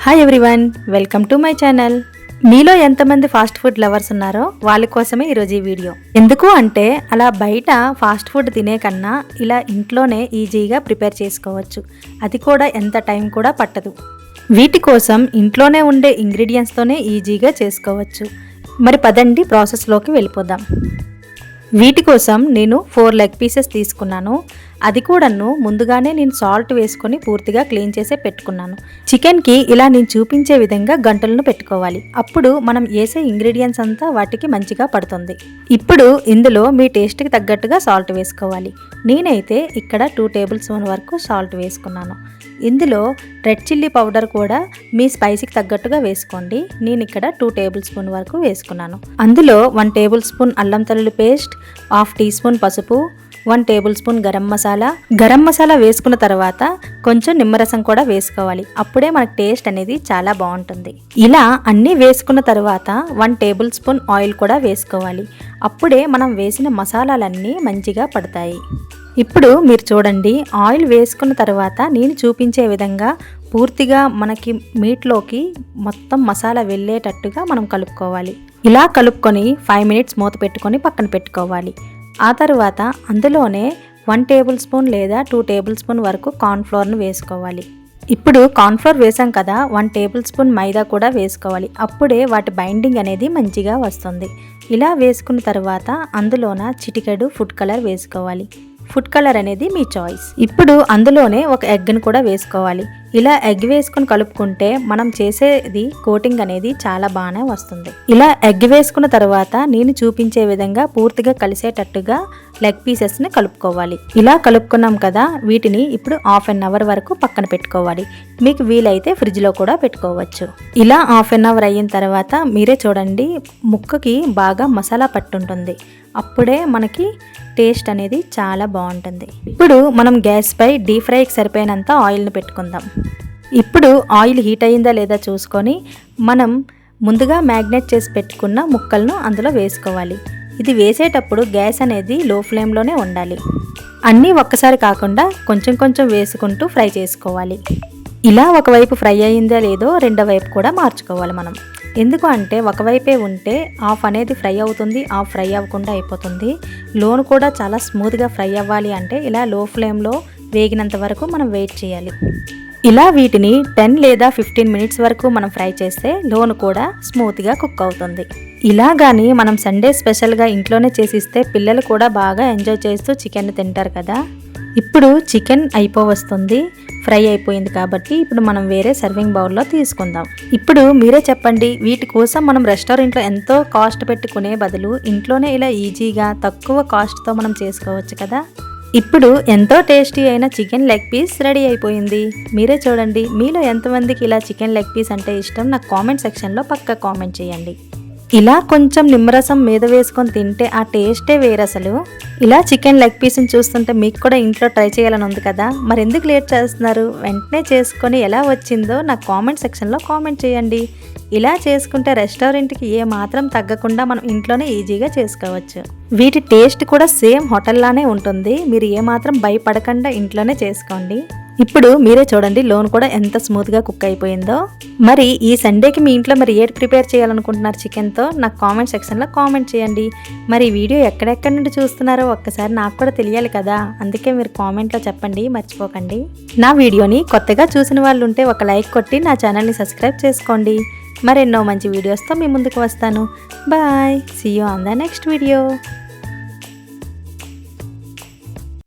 Hi everyone, welcome to my channel. మీలో ఎంతమంది fast food lovers ఉన్నారో వాళ్ళ కోసమే ఈరోజు ఈ వీడియో. ఎందుకు అంటే అలా బయట ఫాస్ట్ ఫుడ్ తినే కన్నా ఇలా ఇంట్లోనే ఈజీగా ప్రిపేర్ చేసుకోవచ్చు. అది కూడా ఎంత టైం కూడా పట్టదు. వీటి కోసం ఇంట్లోనే ఉండే ఇంగ్రీడియంట్స్తోనే ఈజీగా చేసుకోవచ్చు. మరి పదండి ప్రాసెస్లోకి వెళ్ళిపోదాం. వీటి కోసం నేను 4 లెగ్ పీసెస్ తీసుకున్నాను. అది కూడాను ముందుగానే నేను సాల్ట్ వేసుకొని పూర్తిగా క్లీన్ చేసే పెట్టుకున్నాను. చికెన్కి ఇలా నేను చూపించే విధంగా గంటలను పెట్టుకోవాలి. అప్పుడు మనం వేసే ఇంగ్రీడియంట్స్ అంతా వాటికి మంచిగా పడుతుంది. ఇప్పుడు ఇందులో మీ టేస్ట్కి తగ్గట్టుగా సాల్ట్ వేసుకోవాలి. నేనైతే ఇక్కడ 2 టేబుల్ స్పూన్ వరకు సాల్ట్ వేసుకున్నాను. ఇందులో రెడ్ చిల్లీ పౌడర్ కూడా మీ స్పైసీకి తగ్గట్టుగా వేసుకోండి. నేను ఇక్కడ 2 టేబుల్ స్పూన్ వరకు వేసుకున్నాను. అందులో 1 టేబుల్ స్పూన్ అల్లం వెల్లుల్లి పేస్ట్, 1/2 టీ స్పూన్ పసుపు, 1 టేబుల్ స్పూన్ గరం మసాలా వేసుకున్న తర్వాత కొంచెం నిమ్మరసం కూడా వేసుకోవాలి. అప్పుడే మనకు టేస్ట్ అనేది చాలా బాగుంటుంది. ఇలా అన్నీ వేసుకున్న తర్వాత 1 టేబుల్ స్పూన్ ఆయిల్ కూడా వేసుకోవాలి. అప్పుడే మనం వేసిన మసాలాలన్నీ మంచిగా పడతాయి. ఇప్పుడు మీరు చూడండి, ఆయిల్ వేసుకున్న తర్వాత నేను చూపించే విధంగా పూర్తిగా మనకి మీట్లోకి మొత్తం మసాలా వెళ్ళేటట్టుగా మనం కలుపుకోవాలి. ఇలా కలుపుకొని 5 మినిట్స్ మూత పెట్టుకొని పక్కన పెట్టుకోవాలి. ఆ తర్వాత అందులోనే 1 టేబుల్ స్పూన్ లేదా 2 టేబుల్ స్పూన్ వరకు కార్న్ఫ్లోర్ను వేసుకోవాలి. ఇప్పుడు కార్న్ఫ్లోర్ వేసాం కదా, 1 టేబుల్ స్పూన్ మైదా కూడా వేసుకోవాలి. అప్పుడే వాటి బైండింగ్ అనేది మంచిగా వస్తుంది. ఇలా వేసుకున్న తర్వాత అందులోన చిటికెడు ఫుడ్ కలర్ వేసుకోవాలి. ఫుడ్ కలర్ అనేది మీ చాయిస్. ఇప్పుడు అందులోనే ఒక ఎగ్ని కూడా వేసుకోవాలి. ఇలా ఎగ్ వేసుకుని కలుపుకుంటే మనం చేసేది కోటింగ్ అనేది చాలా బాగానే వస్తుంది. ఇలా ఎగ్ వేసుకున్న తర్వాత నేను చూపించే విధంగా పూర్తిగా కలిసేటట్టుగా లెగ్ పీసెస్ని కలుపుకోవాలి. ఇలా కలుపుకున్నాం కదా, వీటిని ఇప్పుడు 1/2 అవర్ వరకు పక్కన పెట్టుకోవాలి. మీకు వీలైతే ఫ్రిడ్జ్లో కూడా పెట్టుకోవచ్చు. ఇలా 1/2 అవర్ అయిన తర్వాత మీరే చూడండి, ముక్కకి బాగా మసాలా పట్టుంటుంది. అప్పుడే మనకి టేస్ట్ అనేది చాలా బాగుంటుంది. ఇప్పుడు మనం గ్యాస్ పై డీప్ ఫ్రైకి సరిపోయినంత ఆయిల్ని పెట్టుకుందాం. ఇప్పుడు ఆయిల్ హీట్ అయిందా లేదా చూసుకొని మనం ముందుగా మ్యాగ్నేట్ చేసి పెట్టుకున్న ముక్కలను అందులో వేసుకోవాలి. ఇది వేసేటప్పుడు గ్యాస్ అనేది లో ఫ్లేమ్లోనే ఉండాలి. అన్నీ ఒక్కసారి కాకుండా కొంచెం కొంచెం వేసుకుంటూ ఫ్రై చేసుకోవాలి. ఇలా ఒకవైపు ఫ్రై అయిందా లేదో రెండో వైపు కూడా మార్చుకోవాలి మనం. ఎందుకు అంటే ఒకవైపే ఉంటే హాఫ్ అనేది ఫ్రై అవుతుంది, హాఫ్ ఫ్రై అవ్వకుండా అయిపోతుంది. లోన్ కూడా చాలా స్మూత్గా ఫ్రై అవ్వాలి అంటే ఇలా లో ఫ్లేమ్లో వేగినంత వరకు మనం వెయిట్ చేయాలి. ఇలా వీటిని 10 లేదా 15 మినిట్స్ వరకు మనం ఫ్రై చేస్తే లోన్ కూడా స్మూత్గా కుక్ అవుతుంది. ఇలా కానీ మనం సండే స్పెషల్గా ఇంట్లోనే చేసిస్తే పిల్లలు కూడా బాగా ఎంజాయ్ చేస్తూ చికెన్ తింటారు కదా. ఇప్పుడు చికెన్ అయిపోవస్తుంది, ఫ్రై అయిపోయింది కాబట్టి ఇప్పుడు మనం వేరే సర్వింగ్ బౌల్లో తీసుకుందాం. ఇప్పుడు మీరే చెప్పండి, వీటి కోసం మనం రెస్టారెంట్లో ఎంతో కాస్ట్ పెట్టుకునే బదులు ఇంట్లోనే ఇలా ఈజీగా తక్కువ కాస్ట్తో మనం చేసుకోవచ్చు కదా. ఇప్పుడు ఎంతో టేస్టీ అయిన చికెన్ లెగ్ పీస్ రెడీ అయిపోయింది. మీరే చూడండి, మీలో ఎంతమందికి ఇలా చికెన్ లెగ్ పీస్ అంటే ఇష్టం నాకు కామెంట్ సెక్షన్లో పక్కా కామెంట్ చేయండి. ఇలా కొంచెం నిమ్మరసం మీద వేసుకొని తింటే ఆ టేస్టే వేరు అసలు. ఇలా చికెన్ లెగ్ పీస్ని చూస్తుంటే మీకు కూడా ఇంట్లో ట్రై చేయాలని ఉంది కదా, మరి ఎందుకు లేట్ చేస్తున్నారు? వెంటనే చేసుకొని ఎలా వచ్చిందో నాకు కామెంట్ సెక్షన్లో కామెంట్ చేయండి. ఇలా చేసుకుంటే రెస్టారెంట్కి ఏ మాత్రం తగ్గకుండా మనం ఇంట్లోనే ఈజీగా చేసుకోవచ్చు. వీటి టేస్ట్ కూడా సేమ్ హోటల్లానే ఉంటుంది. మీరు ఏ మాత్రం భయపడకుండా ఇంట్లోనే చేసుకోండి. ఇప్పుడు మీరే చూడండి, లోన్ కూడా ఎంత స్మూత్గా కుక్ అయిపోయిందో. మరి ఈ సండేకి మీ ఇంట్లో మరి ఏది ప్రిపేర్ చేయాలనుకుంటున్నారు చికెన్తో నాకు కామెంట్ సెక్షన్లో కామెంట్ చేయండి. మరి ఈ వీడియో ఎక్కడెక్కడి నుండి చూస్తున్నారో ఒక్కసారి నాకు కూడా తెలియాలి కదా, అందుకే మీరు కామెంట్లో చెప్పండి, మర్చిపోకండి. నా వీడియోని కొత్తగా చూసిన వాళ్ళు ఉంటే ఒక లైక్ కొట్టి నా ఛానల్ని సబ్స్క్రైబ్ చేసుకోండి. మరెన్నో మంచి వీడియోస్తో మీ ముందుకు వస్తాను. Bye, see you on the next video.